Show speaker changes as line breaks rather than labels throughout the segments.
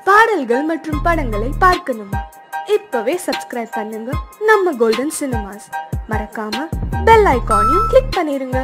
பாடல்கள் மற்றும் படங்களை பார்க்கணுமா? இப்பவே சப்ஸ்கிரைப் பண்ணுங்க நம்ம கோல்டன் சினிமாஸ். மறக்காம பெல் ஐகானையும் கிளிக் பண்ணிருங்க.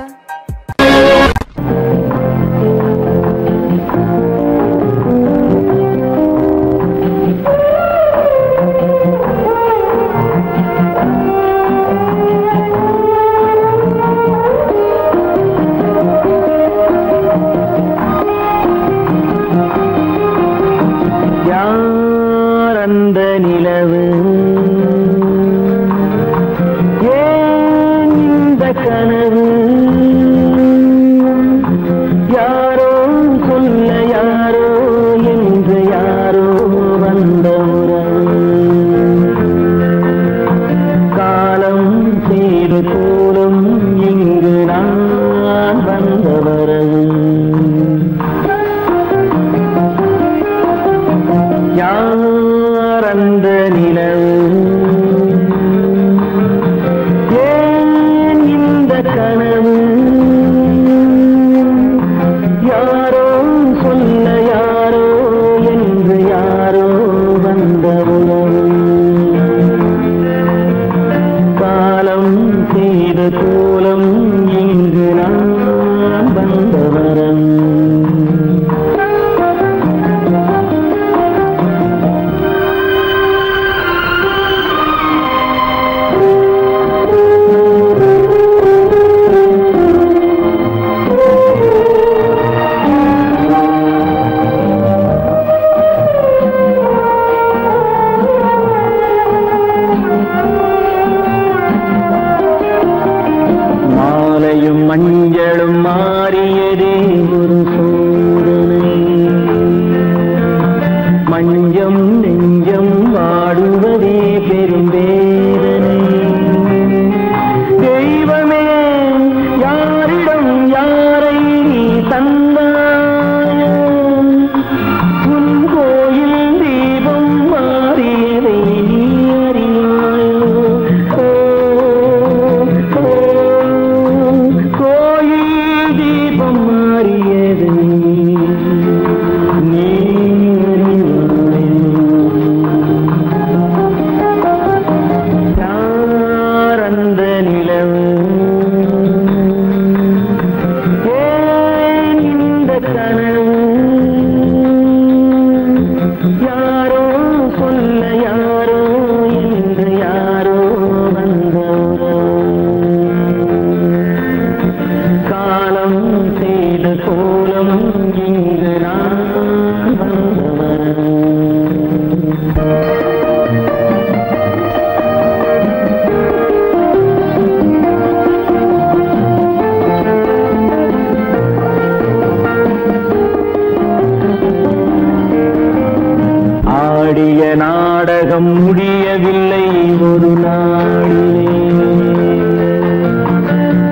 நாடகம் முடியவில்லை ஒரு நாளிலே,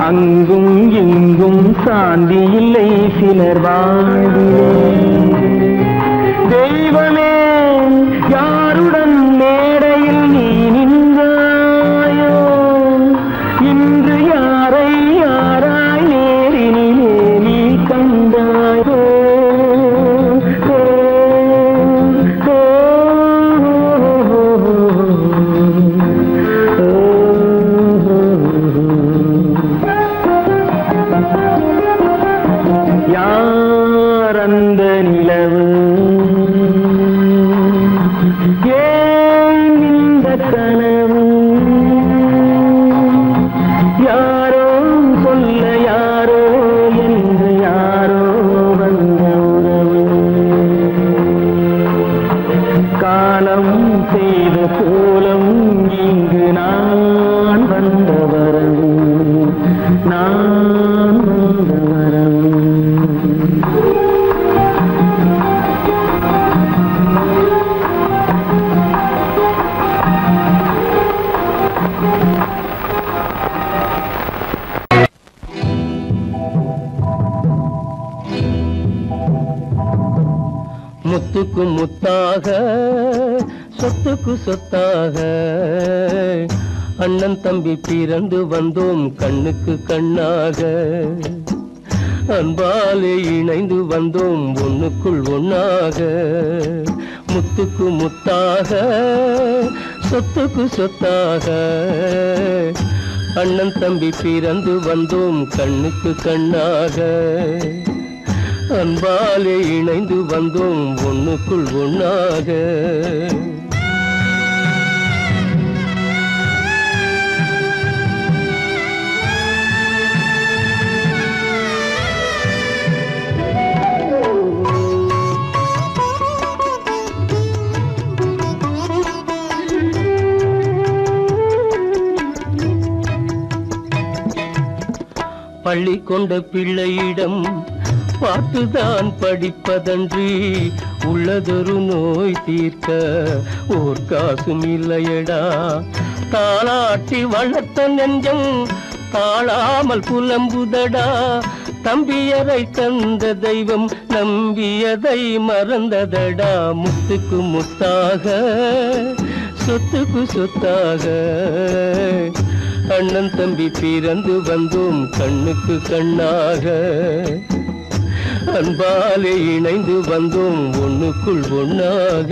அங்கும் இங்கும் சாந்தி இல்லை சிலர் வாழ்விலே. தெய்வமே யாருடன் மேடையில் நீ நின்றாயோ, இன்று யாரை யாராய் நேரினிலே நீ கண்டாயோ. அந்த நிலவு ஏன் இந்த கனவு, யாரோ சொல்ல யாரோ என்று யாரோ வந்த உறவு. காலம் செய்த கோலம் இங்கு நான் வந்த வரவு, நான் வந்த வரவு. முத்துக்கு முத்தாக சொத்துக்கு சொத்தாக அண்ணன் தம்பி பிறந்து வந்தோம் கண்ணுக்கு கண்ணாக. அன்பாலே இணைந்து வந்தோம் ஒண்ணுக்குள் ஒண்ணாக. முத்துக்கு முத்தாக சொத்துக்கு சொத்தாக அண்ணன் தம்பி பிறந்து வந்தோம் கண்ணுக்கு கண்ணாக அன்பாலே இணைந்து வந்தோம் ஒண்ணுக்குள் ஒண்ணாக பள்ளி கொண்ட பிள்ளையிடம் பார்த்துதான் படிப்பதன்றி உள்ளதொரு நோய் தீர்க்க ஓர் காசும் இல்லையடா தாளாட்டி வளர்த்த நெஞ்சம் தாழாமல் புலம்புதடா தம்பியரை தந்த தெய்வம் நம்பியதை மறந்ததடா முத்துக்கு முத்தாக சொத்துக்கு சொத்தாக அண்ணன் தம்பி பிறந்து வந்தோம் கண்ணுக்கு கண்ணாக அன்பாலே இணைந்து வந்தோம் ஒண்ணுக்குள் ஒண்ணாக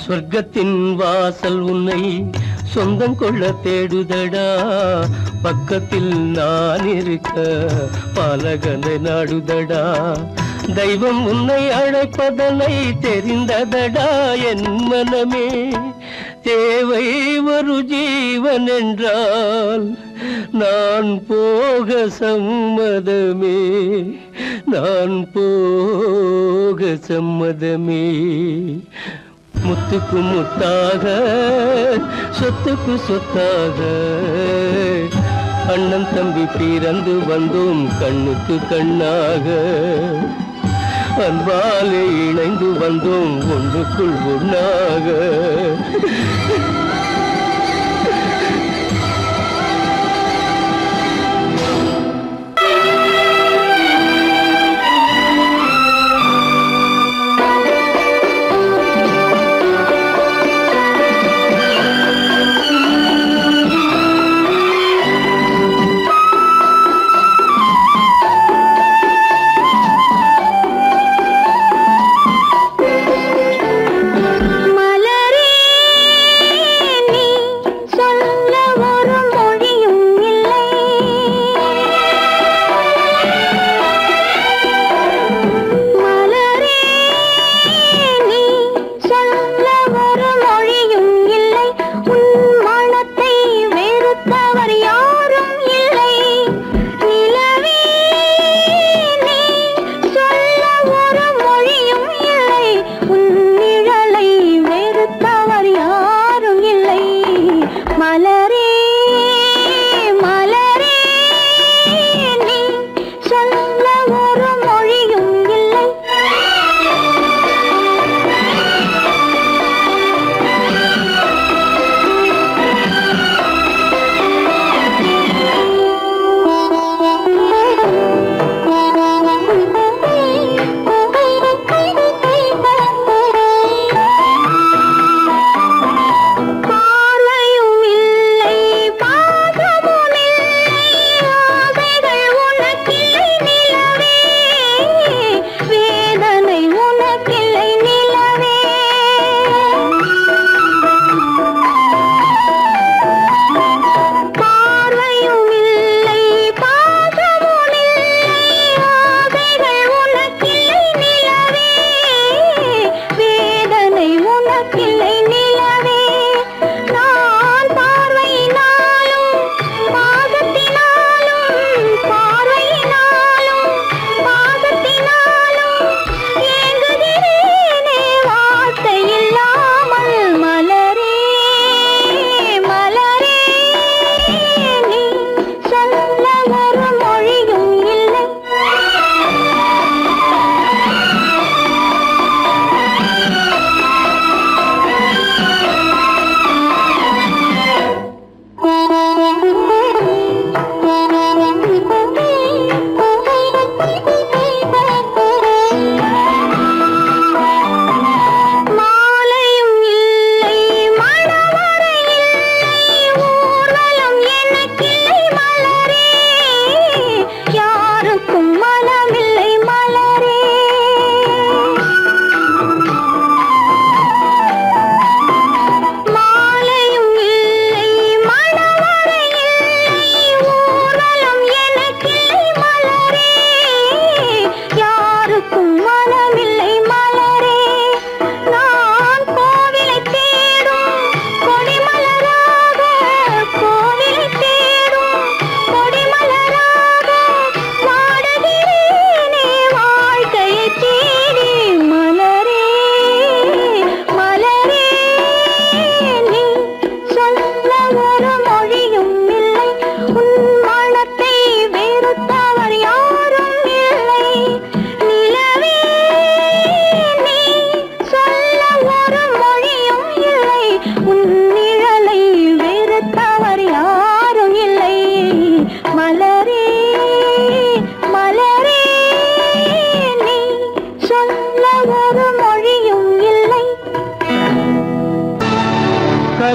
சொர்க்கத்தின் வாசல் உன்னை சொந்தம் கொள்ள தேடுதடா பக்கத்தில் நான் இருக்க பாலகனை நாடுதடா தெய்வம் உன்னை அழைப்பதனை தெரிந்ததடா என் மனமே தேவை ஒரு ஜீவன் என்றால் நான் போக சம்மதமே நான் போக சம்மதமே முத்துக்கு முத்தாக சொத்துக்கு சொத்தாக அண்ணன் தம்பி பிறந்து வந்தோம் கண்ணுக்கு கண்ணாக அன்பாலே இணைந்து வந்தோம் ஒன்றுக்குள் ஒண்ணாக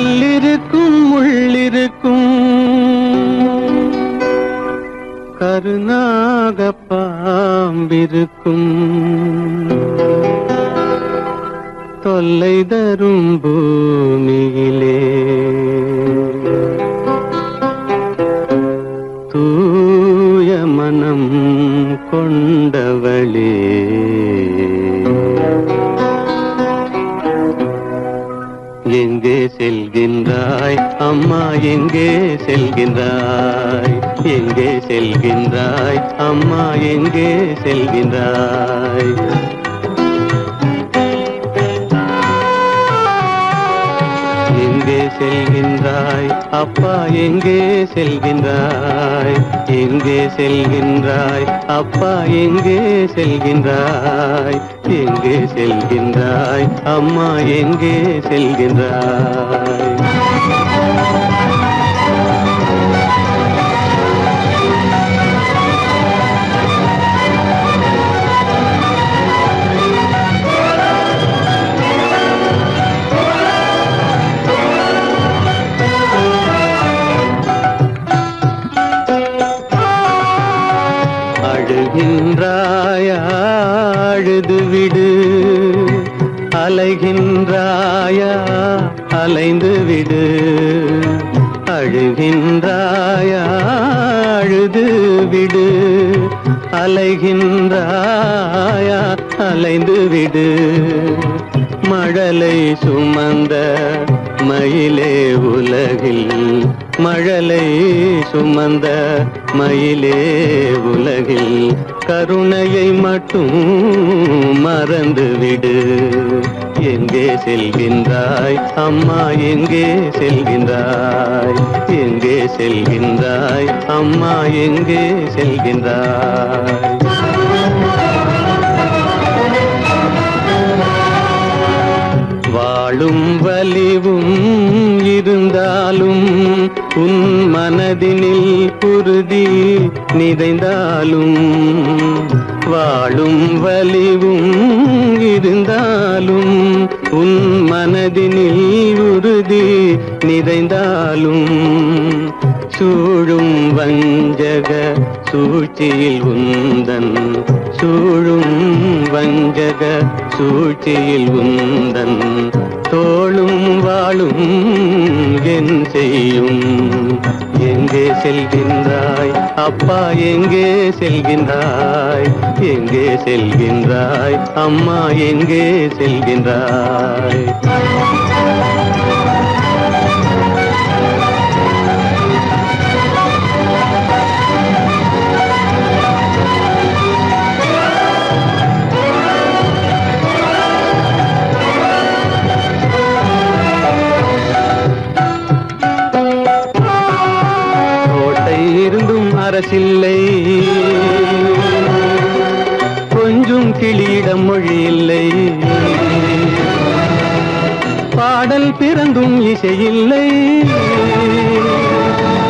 கல்லிருக்கும் முள்ளிருக்கும் கருநாக பாம்பிருக்கும் தொல்லை தரும் பூமியிலே தூய மனம் கொண்டவளே எங்கே செல்கின்றாய் அம்மா எங்கே செல்கின்றாய் எங்கே செல்கின்றாய் அம்மா எங்கே செல்கின்றாய் எங்கே செல்கின்றாய் அப்பா எங்கே செல்கின்றாய் எங்கே செல்கின்றாய் அப்பா எங்கே செல்கின்றாய் எங்கே செல்கின்றாய் அம்மா எங்கே செல்கின்றாய் அழுகின்றாயா அழுது விடு அலைகின்றாயா அலைந்து விடு அழுகின்றாயா அழுது விடு அலைகின்றாயா அலைந்து விடு மழலை சுமந்த மயிலே உலகில் மழலை சுமந்த மயிலே உலகில் கருணையை மட்டும் மறந்துவிடு எங்கே செல்கின்றாய் அம்மா எங்கே செல்கின்றாய் எங்கே செல்கின்றாய் அம்மா எங்கே செல்கின்றாய் வாழும் வலிவும் இருந்தாலும் உன் மனதினில் குருதி நிறைந்தாலும் வாழும் வலிவும் இருந்தாலும் உன் மனதினில் உறுதி நிறைந்தாலும் சூழும் வஞ்சக சூழ்ச்சியில் உந்தன் சூழும் வஞ்சக சூழ்ச்சியில் உந்தன் தோளும் வாழும் என் செய்யும் எங்கே செல்கின்றாய் அப்பா எங்கே செல்கின்றாய் எங்கே செல்கின்றாய் அம்மா எங்கே செல்கின்றாய் அரசில்லை கொஞ்சம் கிளியிடம் மொழி இல்லை பாடல் பிறந்தும் இசையில்லை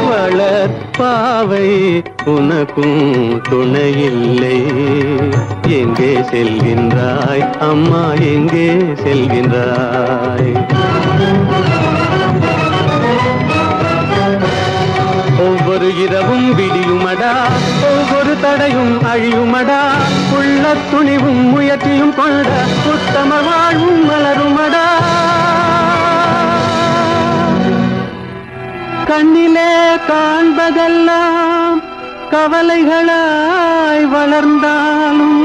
வளர் பாவை உனக்கும் துணையில்லை எங்கே செல்கின்றாய் அம்மா எங்கே செல்கின்றாய் ஒவ்வொரு இரவும் விடியுமடா ஒவ்வொரு தடையும் அழியுமடா உள்ள துணிவும் முயற்சியும் கொண்ட உத்தம வாழ்வும் மலருமடா கண்ணிலே காண்பதெல்லாம் கவலைகளாய் வளர்ந்தாலும்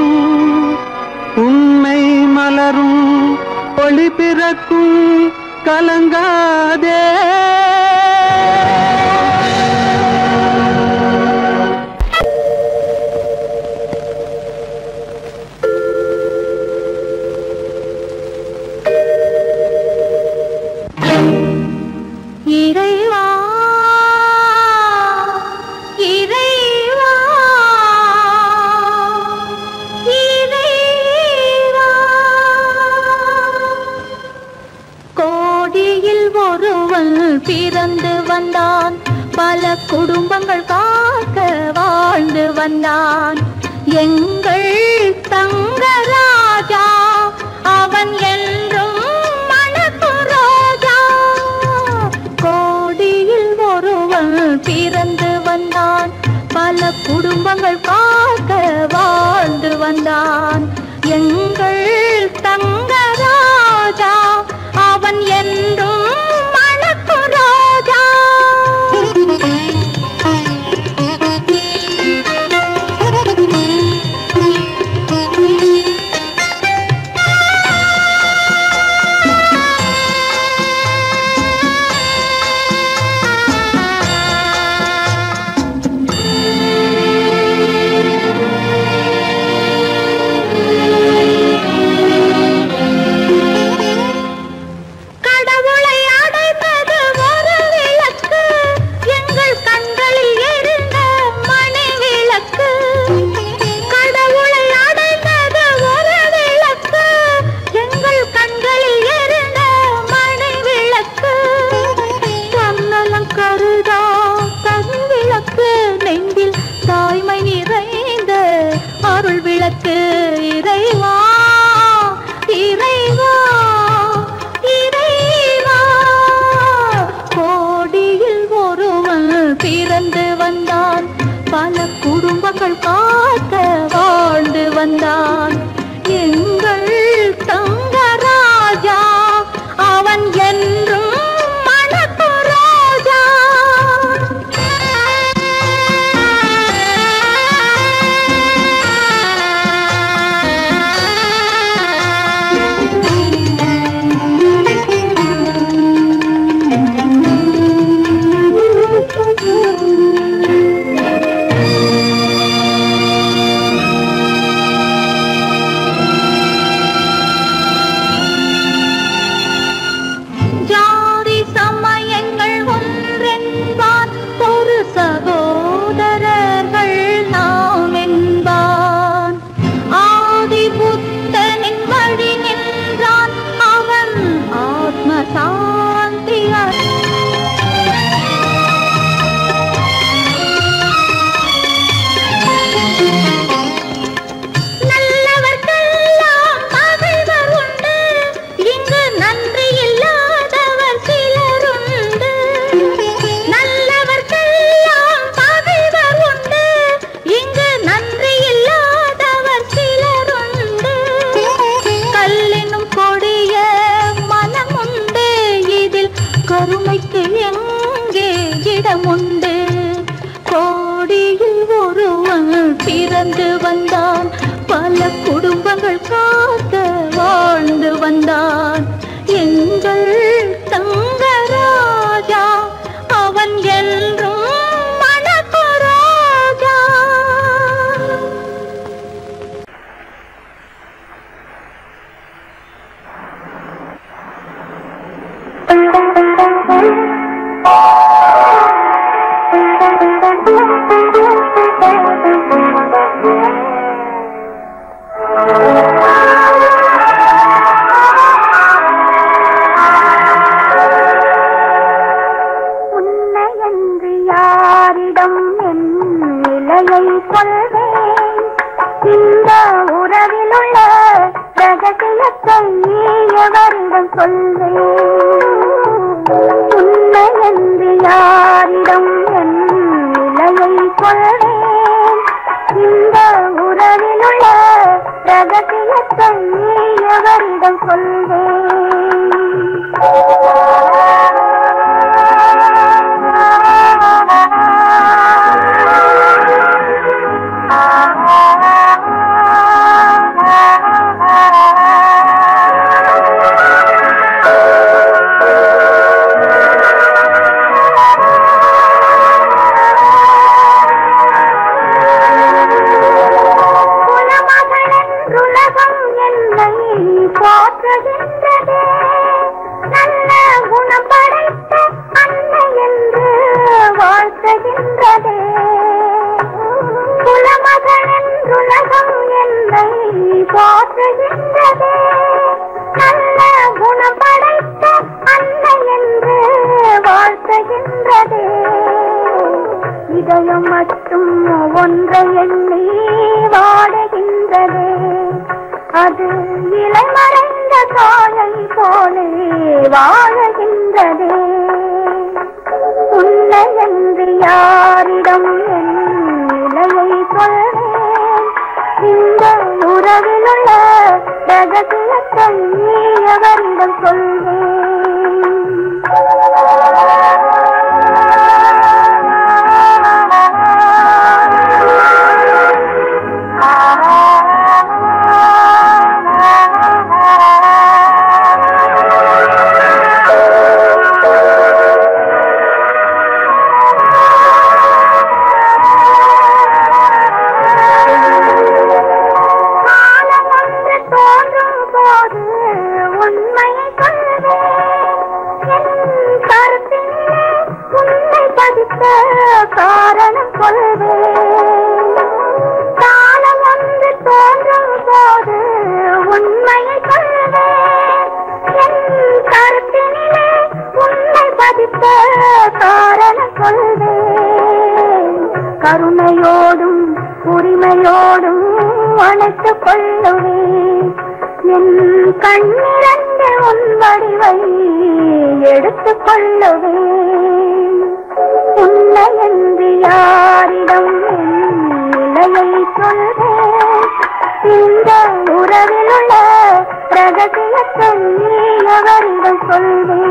உண்மை மலரும் ஒளி பிறக்கும் கலங்காதே
இறைவா இறைவா இறைவா கோடியில் ஒருவன் பிறந்து வந்தான் பல குடும்பங்கள் காக்க வாழ்ந்து வந்தான் எங்கள் தங்கராஜா அவன் என்றும் மணக்கு ரோஜா குடும்பங்கள் காக்க வாழ்ந்து வந்தான் எங்கள் தங்கராஜா. அவன் என்றும் மணக்கும் ராஜா. இறைவா இறைவா இறைவா கோடியில் ஒருவன் பிறந்து வந்தான் பல குடும்பங்கள் காக்க வாழ்ந்து வந்தான் எங்கள் தங்கராஜா. அவன் என்றும் மணக்கும் ராஜா. கருமைக்கு எங்கே இடமுண்டு கோடியில் ஒருவன் பிறந்து வந்தான் பல குடும்பங்கள் காக்க வாழ்ந்து வந்தான் எங்கள் தங்கராஜா. அவன் என்றும் மணக்கும் ராஜா.
உன்னையன்று யாரிடம் என் நிலையை சொல்வேன் இந்த உறவிலுள்ள ரகசியத்தை எவரிடம் சொல்வேன் உன்னையன்று யாரிடம் என் நிலையை சொல்வேன் இந்த உறவிலுள்ள ரகசியத்தை எவரிடம் சொல்வேன் போற்றுகின்றதே நல்ல குணம் படைத்த அன்னை என்று வாழ்த்துகின்றதே குலமகள் என்றுலகம் என்னை போற்றுகின்றதே நல்ல குணம் படைத்த அன்னை என்று வாழ்த்துகின்றதே இதயம் மட்டும் ஒன்றை எண்ணி வாடுகின்றதே அது இளமறைந்த காலை போலே வாழுகின்றதே உன்னை என்று யாரிடம் என் நிலை சொல்வேன். இந்த உறவில் உள்ள ரகசியத்தை அவரிடம் சொல்வேன். காரணம் சொல்வேன். காலம் வந்து தோன்றும் போது உண்மையை சொல்வேன். என் கருத்தினிலே உண்மை பதித்த காரணம் சொல்வேன். கருணையோடும் உரிமையோடும் அணைத்துக் கொள்ளுவேன். என் கண்ணிரண்டு உன் வடிவை எடுத்துக் கொள்ளுவேன். உன்னை என்று யாரிடம் நிலையை சொல்வேன். இந்த உறவில் உள்ள ரகசியத்தை அவரிடம் சொல்வேன்.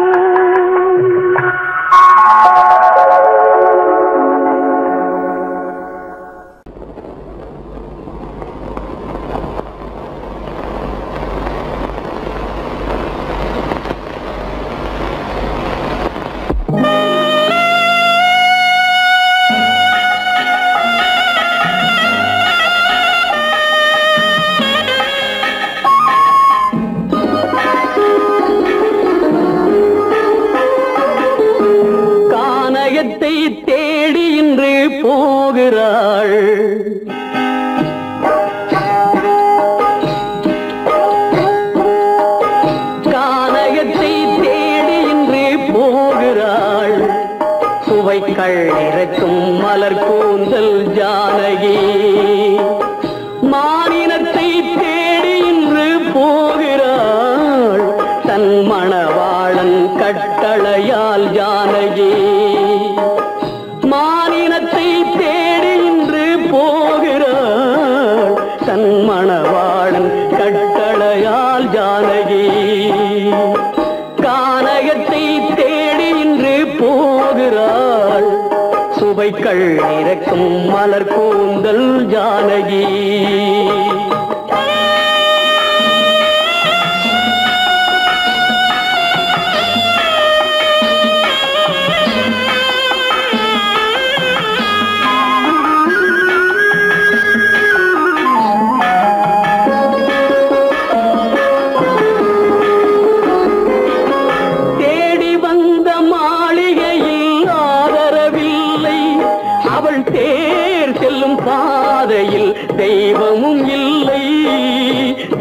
தேடி இன்று போகிறாள். கானகத்தை தேடி இன்று போகிறாள். சுவைக்கள் இறக்கும் மலர் கூந்தல் ஜானகி. மானினத்தை தேடி இன்று போகிறாள். தன் மணவாளன் கட்டளையால் ஜானகி. மானினத்தை தேடி இன்று போகிறாள். தன் மணவாளன் கட்டளையால் ஜானகி. கானகத்தை தேடி இன்று போகிறாள். சுவைக்கள் இறக்கும் மலர் கூந்தல் ஜானகி. பாதையில் தெய்வமும் இல்லை,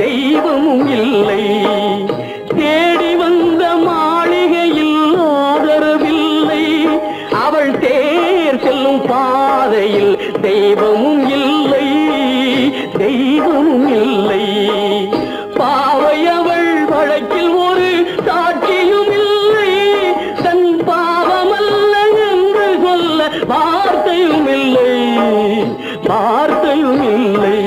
தெய்வமும் இல்லை. தேடி வந்த மாளிகையில் ஆதரவில்லை. அவள் தேர் செல்லும் பாதையில் தெய்வமும் இல்லை, தெய்வமும் இல்லை. பாவை அவள் வழக்கில் ஒரு சாட்சியும் இல்லை. தன் பாவமல்ல என்று சொல்ல வார்த்தையும் இல்லை, வார்த்தையும் இல்லை.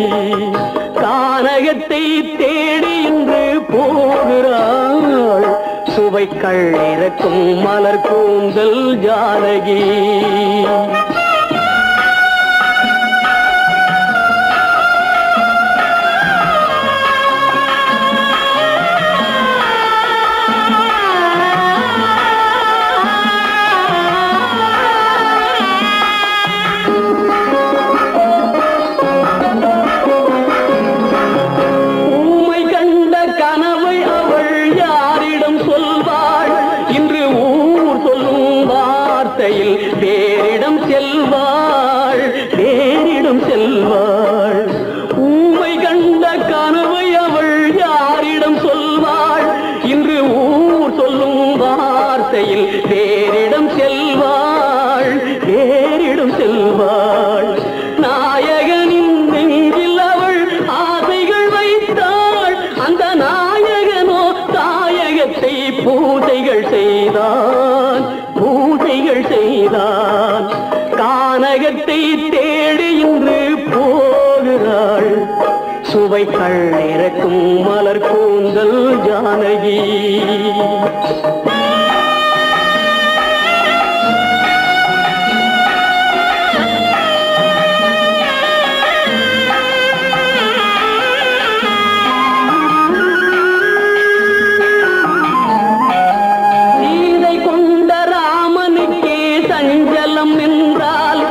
கானகத்தை தேடி இன்று போகிறாள். சுவைக்கள் இறக்கும் மலர் கூந்தல் ஜானகி. வேறிடம் செல்ல கானகத்தை தேடி இன்று போகிறாள் சுவைகள் இறக்கும் மலர் கூந்தல் ஜானகி. சீதை கொண்ட ராமனுக்கே சஞ்சலம் என்றால்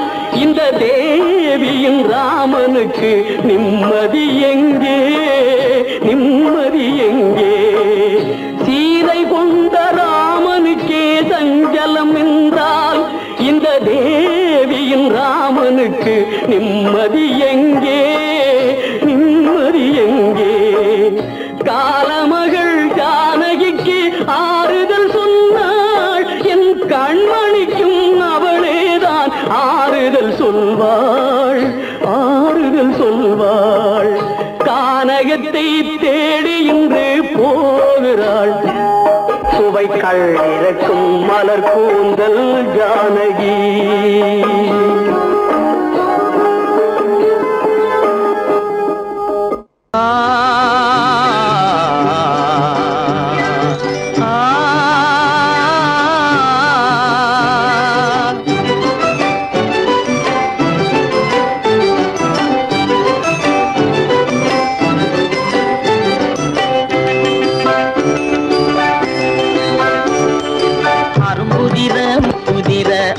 இந்த தேவியின் ராமனுக்கு நிம்மதி எங்கே, நிம்மதி எங்கே? சீதை கொண்ட ராமனுக்கே சஞ்சலம் என்றால் இந்த தேவியின் ராமனுக்கு நிம்மதி எங்கே, நிம்மதி எங்கே? காலமகள் ஜானகிக்கு ஆறுதல் சொன்னாள் என் கண்மணிக்கும் அவளேதான் ஆறுதல் சொல்வாள், ஆறுதல் சொல்வாள். கானகத்தை தேடி இன்று போகிறாள் சுவைகள் இறக்கும் மலர் கூந்தல் ஜானகி.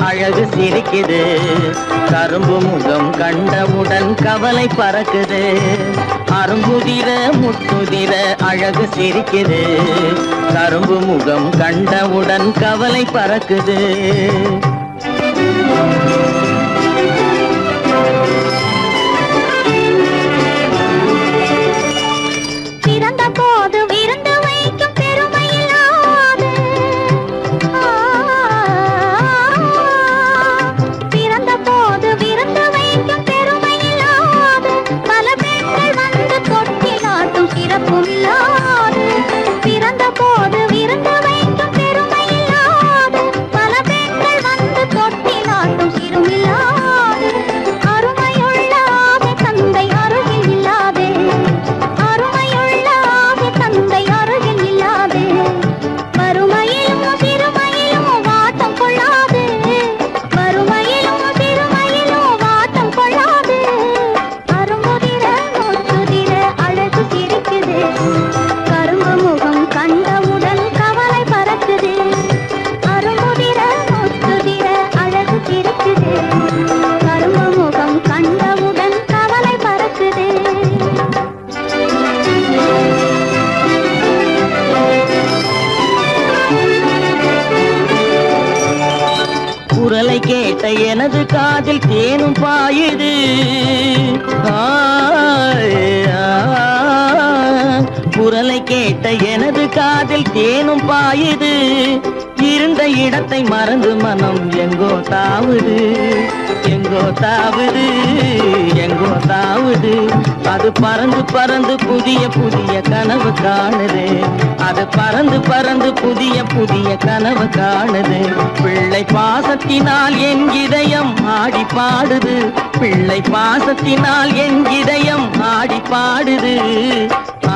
அழகு சிரிக்குது, கரும்பு முகம் கண்டவுடன் கவலை பறக்குது. அரும்புதிர முத்துதிர அழகு சிரிக்குது, கரும்பு முகம் கண்டவுடன் கவலை பறக்குது.
பிறந்த போது விருந்து வைக்கும் பெருமையில்லாது, பிறந்த போது விருந்து வைக்கும் பெருமையில்லாது, பல பெண்கள் வந்து தொட்டிலாட்டும் சிறப்பும் இல்லாது. பிறந்த போது விருந்து வைக்கும் பெருமையில்லாது, பல பெண்கள் வந்து தொட்டிலாட்டும் சிறுமில்லாது. அருமையுள்ள ஆவி தந்தை அருகில் இல்லாதே, அருமையுள்ள ஆவி தந்தை அருகில் இல்லாதே. வறுமையிலும் சிறுமையிலும் வாட்டம் கொள்ளாது, வறுமையிலும் சிறுமையிலும் வாட்டம் கொள்ளாது. அரும்புதிர முத்துதிர அழகு சிரிக்குது, கரும்பு முகம் கண்டவுடன் கவலை பறக்குது. அரும்புதிர முத்துதிர அழகு சிரிக்குது, கரும்பு முகம் கண்டவுடன் கவலை பறக்குது.
குரலை கேட்ட எனது காதில் தேனும் பாயுது. குரலை கேட்ட எனது காதில் தேனும் பாயுது. இருந்த இடத்தை மறந்து மனம் எங்கோ தாவுது, எங்கோ தாவுது, எங்கோ தாவுது. அது பறந்து பறந்து புதிய புதிய கனவு காணுது, அது பறந்து பறந்து புதிய புதிய கனவு காணுது. பிள்ளை பாசத்தினால் என் இதயம் ஆடி பாடுது, பிள்ளை பாசத்தினால் என் இதயம் ஆடி பாடுது.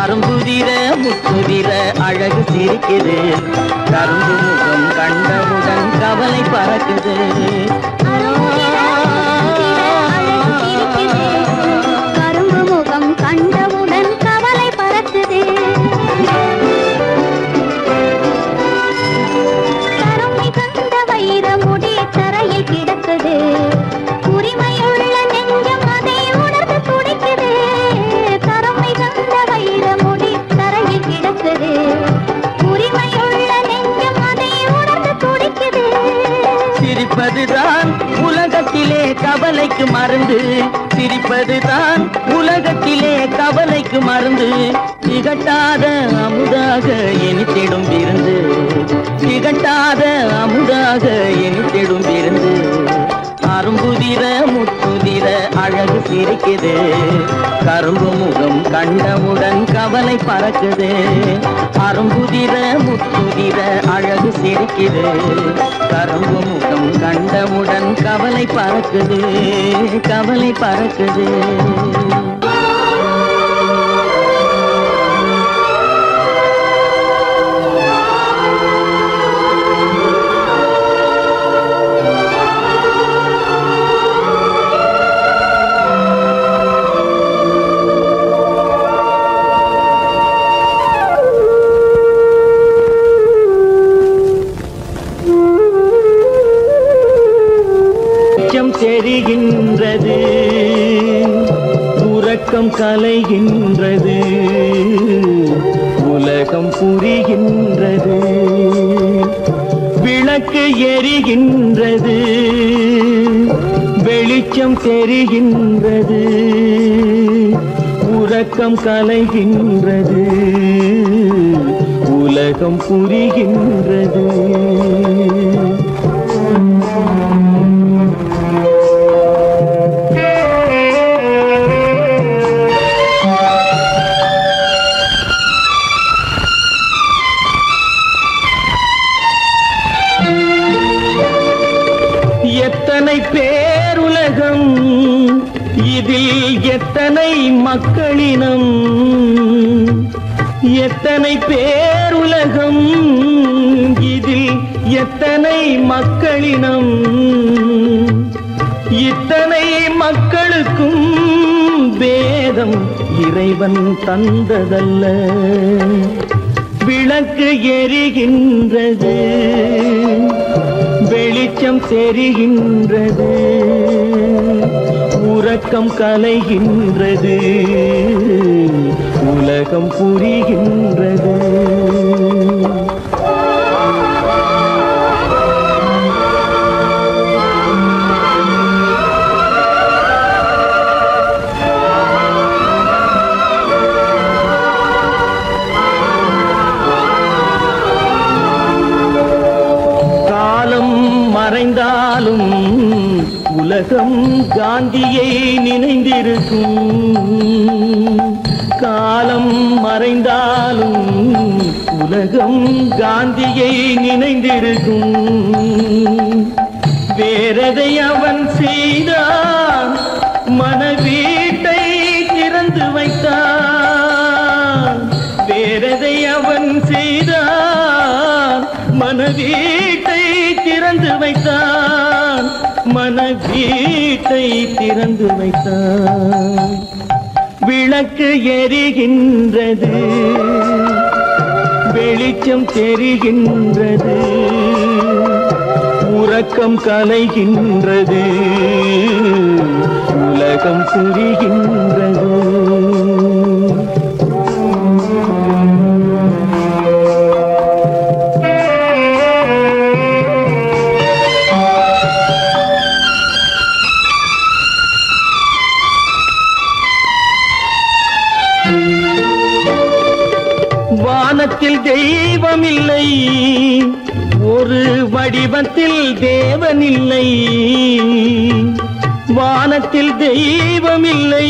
அரும்புதிர முத்துதிர அழகு சிரிக்குது, கரும்பு முகம் கண்டவுடன் கவலை பறக்குது.
கரும்பு முகம் கண்டவுடன் கவலை பறக்குது. தரம் மிகுந்த வைர முடி தரையில் கிடக்குது, உரிமையுள்ள நெஞ்சம் அதை உணர்ந்து துடிக்குது. தரம் மிகுந்த வைர முடி தரையில் கிடக்குது, உரிமையுள்ள நெஞ்சம் அதை உணர்ந்து துடிக்குது.
சிரிப்பதுதான் உலகத்திலே கவலைக்கு மருந்து, சிரிப்பதுதான் உலகத்திலே கவலைக்கு மருந்து. திகட்டாத அமுதாக இனித்திடும் விருந்து, திகட்டாத அமுதாக இனித்திடும் விருந்து. அரும்புதிர முத்துதிர அழகு சிரிக்குது. கரும்பு முகம் கண்டவுடன் கவலை பறக்குது. அரும்புதிர முத்துதிர அழகு சிரிக்குது. கரும்பு முகம் கண்டவுடன் கவலை பறக்குது, கவலை பறக்குது. தெரிகின்றது, உறக்கம் கலைகின்றது, உலகம் புரிகின்றது. விளக்கு எரிகின்றது, வெளிச்சம் தெரிகின்றது, உறக்கம் கலைகின்றது, உலகம் புரிகின்றது. எத்தனை பேருலகம், இதில் எத்தனை மக்களினம். எத்தனை பேருலகம், இதில் எத்தனை மக்களினம். இத்தனை மக்களுக்கும் வேதம் இறைவன் தந்ததல்ல. விளக்கு எரிகின்றது, வெளிச்சம் தெரிகின்றது, உறக்கம் கலைகின்றது, உலகம் புரிகின்றது. மறைந்தாலும் உலகம் காந்தியை நினைந்திருக்கும். காலம் மறைந்தாலும் உலகம் காந்தியை நினைந்திருக்கும். வேறதை அவன் செய்தான், மனவீட்டை திறந்து வைத்தான். வேறதை அவன் செய்தான், மனவீட்டை திறந்து வைத்தான், மனவீட்டை திறந்து வைத்தான். விளக்கு எரிகின்றது, வெளிச்சம் தெரிகின்றது, உறக்கம் கலைகின்றது, உலகம் புரிகின்றது. வானத்தில் தெய்வம் இல்லை, ஒரு வடிவத்தில் தேவன் இல்லை. வானத்தில் தெய்வம் இல்லை,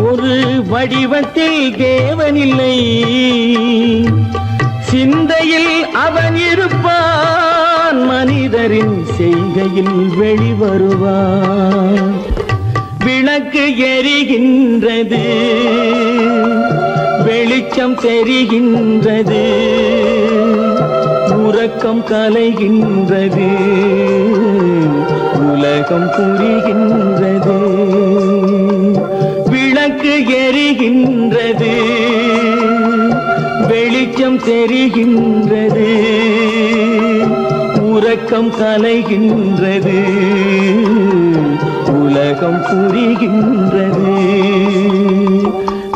ஒரு வடிவத்தில் தேவன் இல்லை. சிந்தையில் அவன் இருப்பான், மனிதரின் செய்கையில் வெளிவருவான். விளக்கு எரிகின்றது, வெளிச்சம் தெரிகின்றது, உறக்கம் கலைகின்றது, உலகம் புரிகின்றது. விளக்கு எரிகின்றது, வெளிச்சம் தெரிகின்றது, உறக்கம் கலைகின்றது, உலகம் புரிகின்றது.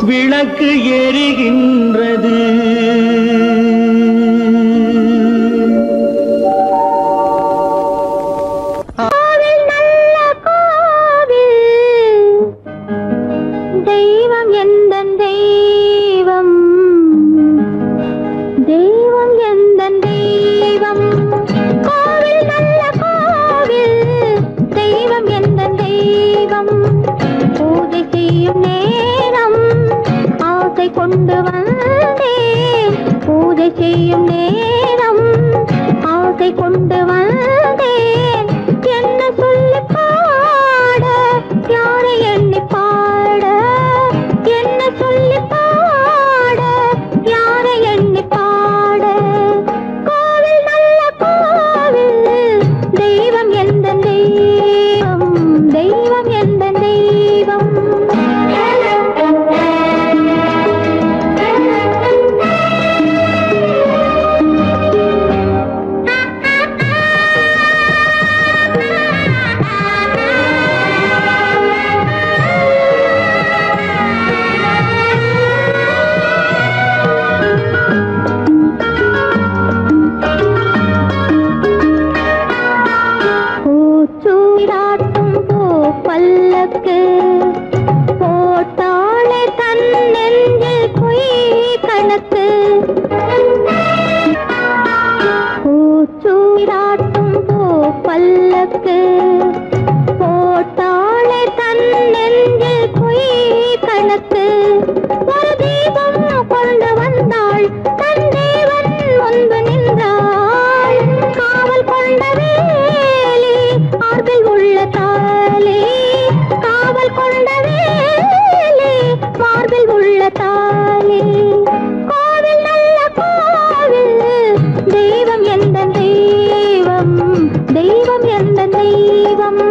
விளக்கு எரிகின்றது.
கோவில் நல்ல கோவில், தெய்வம் எந்தன் தெய்வம், தெய்வம் எந்தன் தெய்வம். கோவில் நல்ல கோவில், தெய்வம் எந்தன் தெய்வம். செய்யும் நேரம் ஆசை கொண்டு வந்தேன் என்ன சொல்லி பாட யாரை எண்ணி பாட என்ன சொல்லி பாட யாரை எண்ணி பாட கோவில் நல்ல கோவில் தெய்வம் எந்த தெய்வம் தெய்வம் எந்த தெய்வம் பூச்சூடாட்டும் பூ பல்லக்கு போட்டாளே தன் நெஞ்சில் பொய் கணக்கு பூச்சூடாட்டும் பூ பல்லக்கு போட்டாளே தன் நெஞ்சில் பொய் கணக்கு ஒரு தீபம் கொண்டு வந்தாள் தன் தேவன் முன்பு நின்றாள் காவல் கொண்ட வேலி மார்பில் உள்ள தாலி காவல் கொண்ட வேலி மார்பில் உள்ள தாலி கோவில் நல்ல கோவில் தெய்வம் எந்த தெய்வம் தெய்வம் எந்த தெய்வம்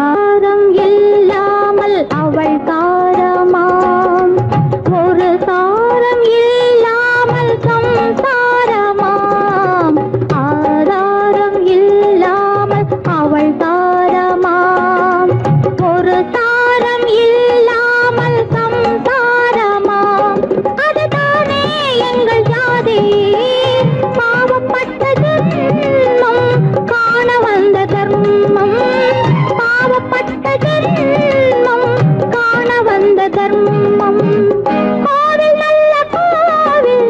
ஆரம் இல்லாமல் அவள் தாரமாம் ஒரு சாரம் இல்லாமல் சம்சாரமாம் ஆதாரம் இல்லாமல் அவள் தாரமாம் ஒரு சாரம் இல்லாமல் சம்சாரமாம் அதுதானே எங்கள் ஜாதி பாவப்பட்ட ஜென்மம் காண வந்த தர்மம் பாவப்பட்ட ஜென்மம் காண வந்த தர்மம் கோவில் நல்ல கோவில்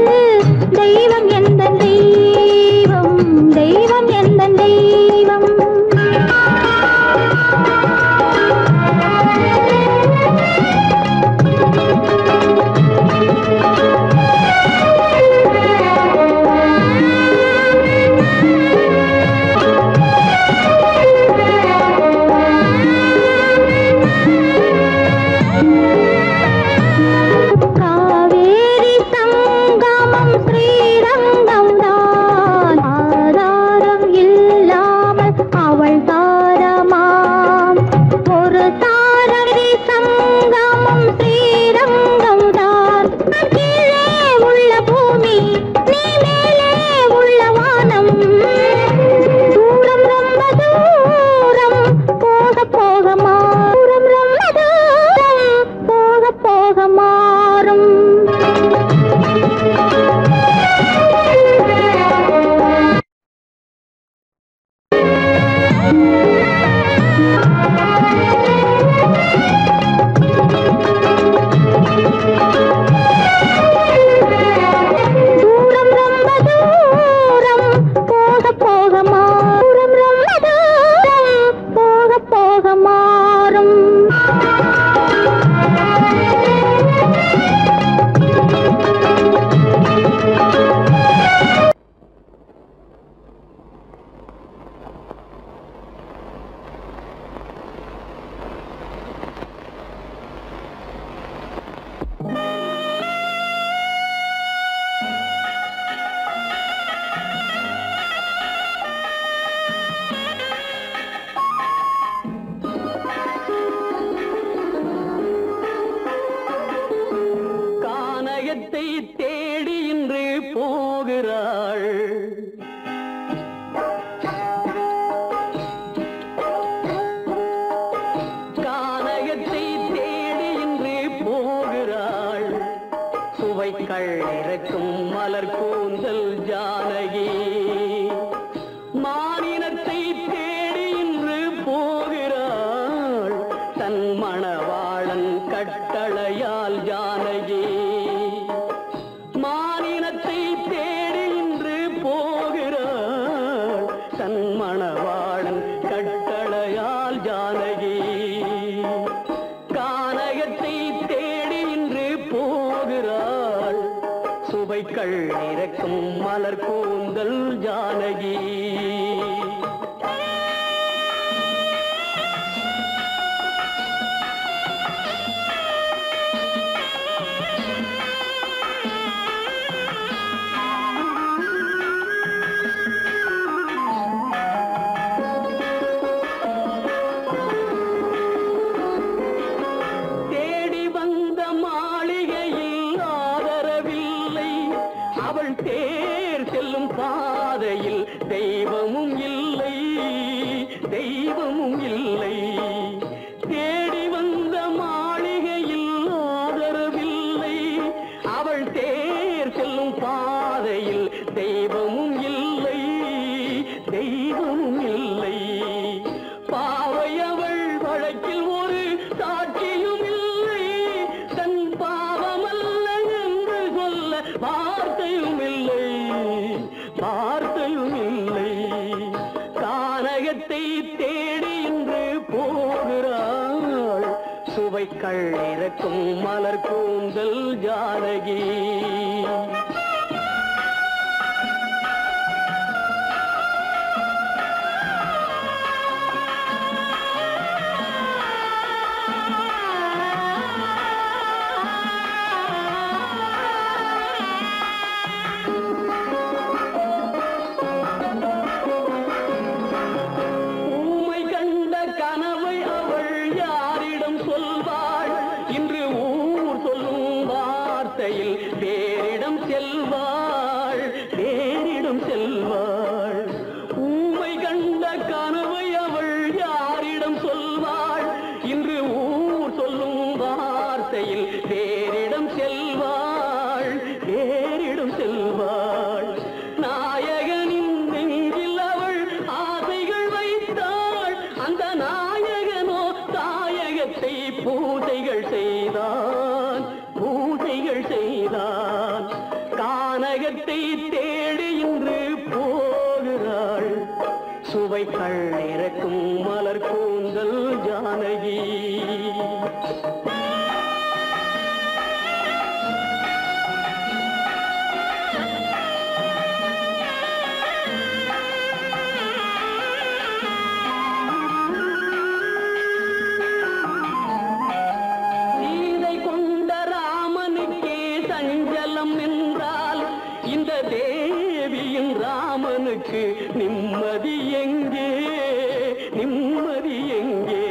தெய்வம் எந்த தெய்வம் தெய்வம் எந்த தெய்வம் காவேரி சங்கமம் ஸ்ரீரங்கம் தான் ஆதாரம் இல்லாமல் அவள் தாரமாம் ஒரு தாரரி சங்கமம் ஸ்ரீரங்கம் தான் கீழே உள்ள பூமி நீ மேலே உள்ள வானம் தூரம் ரொம்ப தூரம் போக போக மாறும் ரொம்ப தூரம் போக போக மாறும் தூரம் ரொம்ப தூரம் போக போக மாறும் ரொம்ப தூரம் போக போக மாறும்
கானகத்தை தேடி இன்று போகிறாள் கானகத்தை தேடி இன்று போகிறாள் சுவைக்கள் இறக்கும் மலர் கூந்தல் ஜானகி மானினத்தை தேடி இன்று போகிறாள் தன் மணவாளன் கட்டளையால் ஜானகி மானினத்தை தேடி இன்று போகிறாள் தன் மண சுவைக்கள் இறக்கும் மலர் கூந்தல் ஜானகி. தேர் செல்லும் பாதையில் தெய்வமும் இல்லை, தெய்வமும் இல்லை. தேடி வந்த மாளிகையில் ஆதரவில்லை, அவள் தேர் செல்லும் பாதையில் தெய்வமும் இல்லை, தெய்வமும் இல்லை. பாவை அவள் வழக்கில் ஒரு சாட்சியும் இல்லை, தன் பாவமல்ல என்று சொல்ல வார்த்தையும் இல்லை, வார்த்தையும் இல்லை. கானகத்தை தேடி இன்று போகிறாள், சுவைக்கள் இறக்கும் மலர் கூந்தல் ஜானகி. வேறிடம் செல்வாள், வேறிடம் செல்வாள். ஊமை கண்ட கனவை அவள் யாரிடம் சொல்வாள், இன்று ஊர் சொல்லும் வார்த்தையில் வேறிடம் செல்வாள், வேறிடம் செல்வாள். நாயகனின் நெஞ்சில் அவள் ஆசைகள் வைத்தாள், அந்த நாயகனோ தாயகத்தை பூசைகள் செய்தான், பூசைகள் செய்தான். கானகத்தை தேடி இன்று போகிறாள், சுவைக்கள் இறக்கும் மலர் கூந்தல் ஜானகி. இந்த தேவியின் ராமனுக்கு நிம்மதி எங்கே, நிம்மதி எங்கே?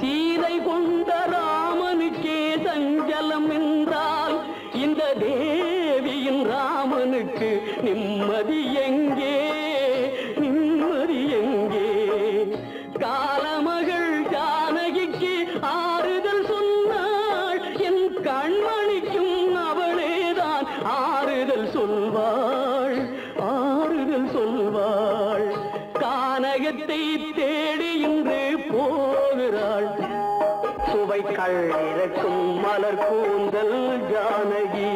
சீதை கொண்ட ராமனுக்கே சஞ்சலம் என்றால் இந்த தேவியின் ராமனுக்கு நிம்மதி எங்கே, நிம்மதி எங்கே? காலமகள் ஜானகிக்கு ஆறுதல் சொன்னாள், என் கண்மணிக்கும் அவளேதான் ஆறுதல் சொல்வாள், ஆறுதல் சொல்வாள். கானகத்தை தேடி இன்று போகிறாள், சுவைக்கள் இறக்கும் மலர் கூந்தல் ஜானகி.